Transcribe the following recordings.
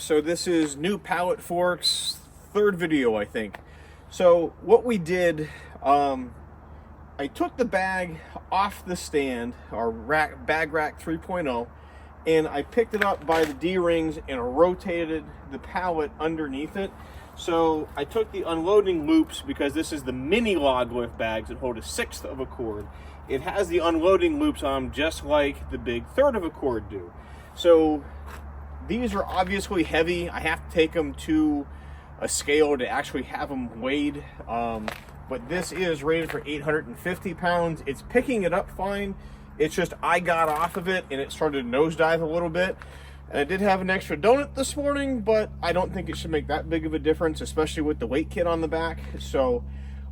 so this is new pallet forks, third video I think. So what we did, I took the bag off the stand, our bag rack 3.0, and I picked it up by the D-rings and rotated the pallet underneath it. So I took the unloading loops, because this is the mini log lift bags that hold 1/6 of a cord. It has the unloading loops on them just like the big 1/3 of a cord do. So these are obviously heavy. I have to take them to a scale to actually have them weighed. But this is rated for 850 pounds. It's picking it up fine. It's just I got off of it and it started to nosedive a little bit. And I did have an extra donut this morning, but I don't think it should make that big of a difference, especially with the weight kit on the back. So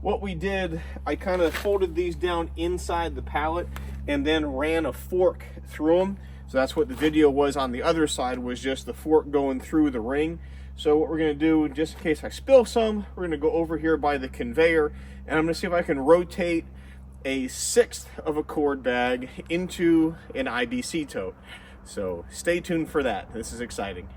what we did, I kind of folded these down inside the pallet and then ran a fork through them. So that's what the video was on the other side, was just the fork going through the ring. So what we're gonna do, just in case I spill some, we're gonna go over here by the conveyor and I'm gonna see if I can rotate a 1/6 of a cord bag into an IBC tote. So stay tuned for that. This is exciting.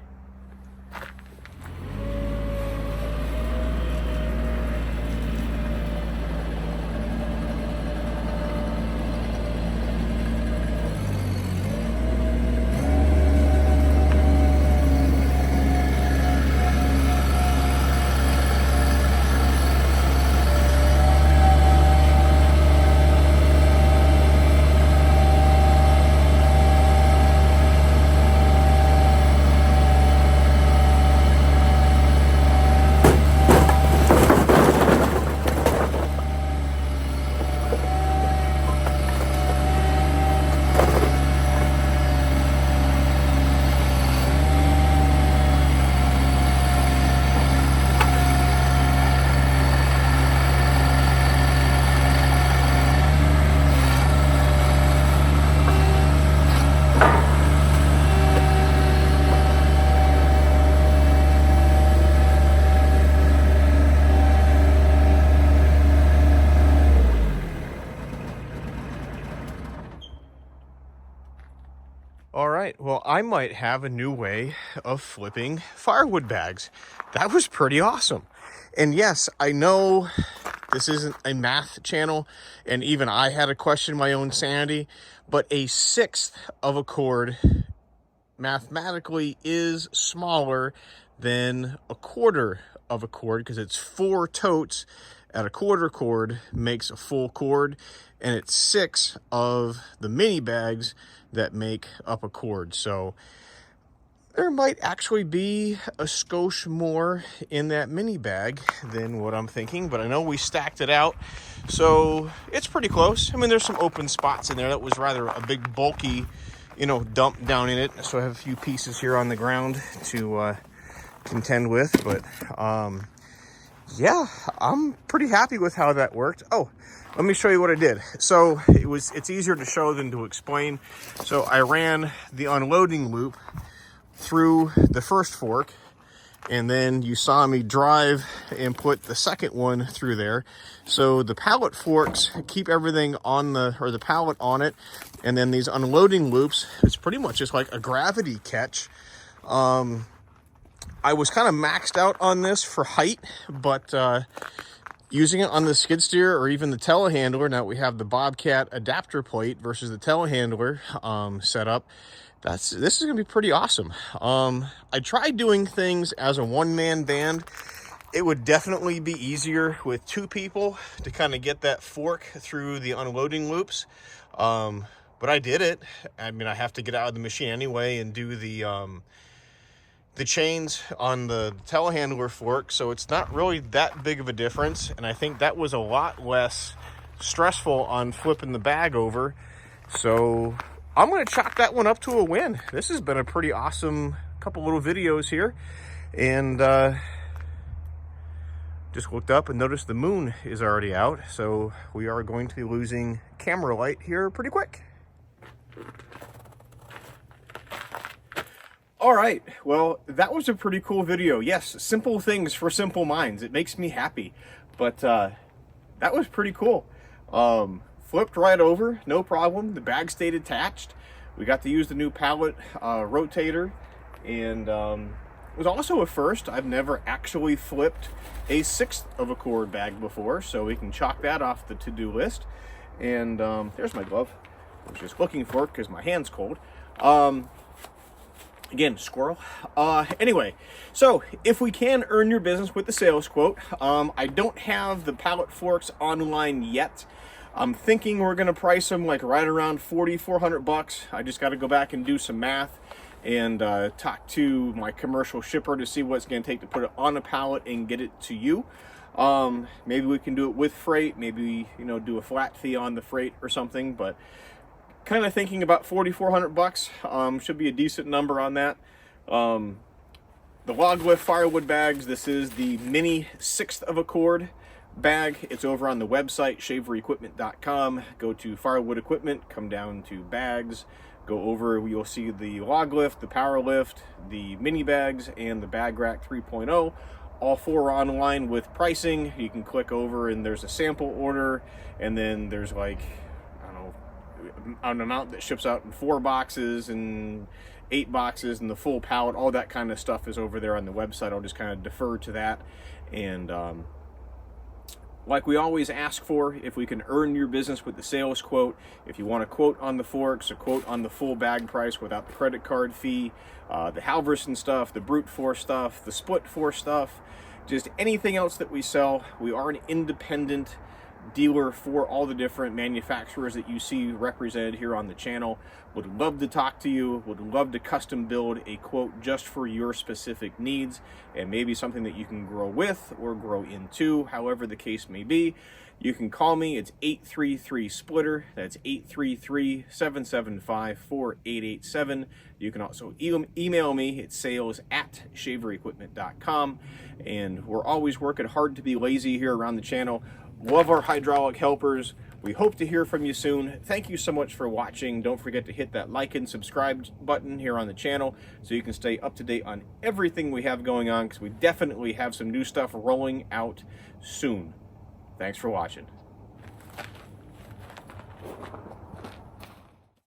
All right, well, I might have a new way of flipping firewood bags. That was pretty awesome. And yes, I know this isn't a math channel, and even I had to question my own sanity, but a 1/6 of a cord mathematically is smaller than a 1/4 of a cord, because it's 4 totes at a 1/4 cord makes a full cord, and it's 6 of the mini bags that make up a cord. So there might actually be a skosh more in that mini bag than what I'm thinking, but I know we stacked it out, so it's pretty close. I mean, there's some open spots in there. That was rather a big bulky, dump down in it, so I have a few pieces here on the ground to contend with. But yeah, I'm pretty happy with how that worked. Oh, let me show you what I did. So it's easier to show than to explain. So I ran the unloading loop through the first fork, and then you saw me drive and put the second one through there. So the pallet forks keep everything on the pallet on it, and then these unloading loops, it's pretty much just like a gravity catch. I was kind of maxed out on this for height, but using it on the skid steer or even the telehandler, now we have the Bobcat adapter plate versus the telehandler setup, this is gonna be pretty awesome. I tried doing things as a one-man band. It would definitely be easier with 2 people to kind of get that fork through the unloading loops, but I did it. I mean, I have to get out of the machine anyway and do the chains on the telehandler fork, so it's not really that big of a difference, and I think that was a lot less stressful on flipping the bag over. So I'm going to chalk that one up to a win. This has been a pretty awesome couple little videos here, and just looked up and noticed the moon is already out, so we are going to be losing camera light here pretty quick. All right, well, that was a pretty cool video. Yes, simple things for simple minds. It makes me happy, but that was pretty cool. Flipped right over, no problem. The bag stayed attached. We got to use the new pallet rotator, and was also a first. I've never actually flipped a 1/6 of a cord bag before, so we can chalk that off the to-do list. And there's my glove. I was just looking for it because my hand's cold. Again, squirrel. Anyway, so if we can earn your business with the sales quote, I don't have the pallet forks online yet. I'm thinking we're going to price them like right around $4,400. I just got to go back and do some math and talk to my commercial shipper to see what it's going to take to put it on a pallet and get it to you. Maybe we can do it with freight, maybe, you know, do a flat fee on the freight or something, but kind of thinking about $4,400. Should be a decent number on that. The log lift firewood bags, this is the mini 1/6 of a cord bag. It's over on the website, shaverequipment.com. Go to firewood equipment, come down to bags, go over, you'll see the log lift, the power lift, the mini bags, and the bag rack 3.0. All four are online with pricing. You can click over and there's a sample order, and then there's like, I don't know, an amount that ships out in 4 boxes and 8 boxes and the full pallet. All that kind of stuff is over there on the website. I'll just kind of defer to that. And like we always ask for, if we can earn your business with the sales quote, if you want a quote on the forks, a quote on the full bag price without the credit card fee, the Halverson stuff, the brute force stuff, the SplitForce stuff, just anything else that we sell. We are an independent dealer for all the different manufacturers that you see represented here on the channel. Would love to talk to you, would love to custom build a quote just for your specific needs, and maybe something that you can grow with or grow into, however the case may be. You can call me. It's 833-SPLITTER. That's 833-775-4887. You can also email me. It's sales@shaverequipment.com. And we're always working hard to be lazy here around the channel. Love our hydraulic helpers. We hope to hear from you soon. Thank you so much for watching. Don't forget to hit that like and subscribe button here on the channel so you can stay up to date on everything we have going on, because we definitely have some new stuff rolling out soon. Thanks for watching.